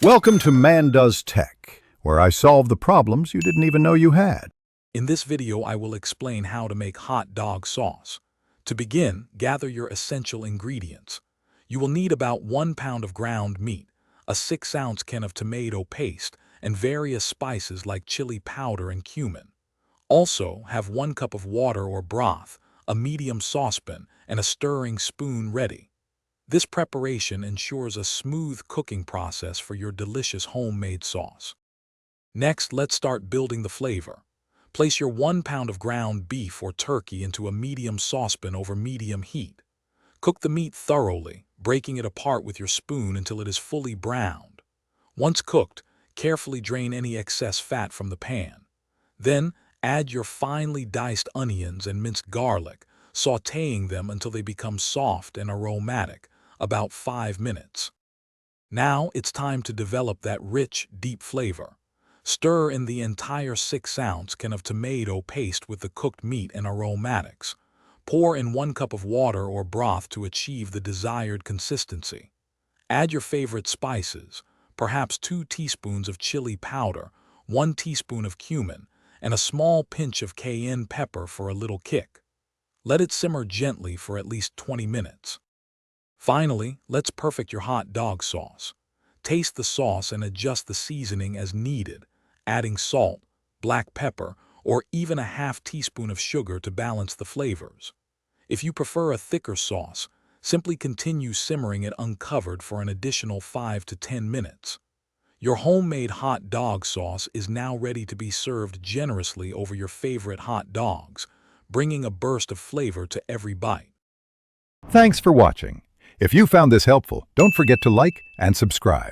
Welcome to Man Does Tech, where I solve the problems you didn't even know you had. In this video, I will explain how to make hot dog sauce. To begin, gather your essential ingredients. You will need about 1 pound of ground meat, a 6-ounce can of tomato paste, and various spices like chili powder and cumin. Also, have 1 cup of water or broth, a medium saucepan, and a stirring spoon ready. This preparation ensures a smooth cooking process for your delicious homemade sauce. Next, let's start building the flavor. Place your 1 pound of ground beef or turkey into a medium saucepan over medium heat. Cook the meat thoroughly, breaking it apart with your spoon until it is fully browned. Once cooked, carefully drain any excess fat from the pan. Then, add your finely diced onions and minced garlic, sautéing them until they become soft and aromatic, about 5 minutes. Now it's time to develop that rich, deep flavor. Stir in the entire 6-ounce can of tomato paste with the cooked meat and aromatics. Pour in 1 cup of water or broth to achieve the desired consistency. Add your favorite spices, perhaps 2 teaspoons of chili powder, 1 teaspoon of cumin, and a small pinch of cayenne pepper for a little kick. Let it simmer gently for at least 20 minutes. Finally, let's perfect your hot dog sauce. Taste the sauce and adjust the seasoning as needed, adding salt, black pepper, or even a half teaspoon of sugar to balance the flavors. If you prefer a thicker sauce, simply continue simmering it uncovered for an additional 5 to 10 minutes. Your homemade hot dog sauce is now ready to be served generously over your favorite hot dogs, bringing a burst of flavor to every bite. Thanks for watching. If you found this helpful, don't forget to like and subscribe.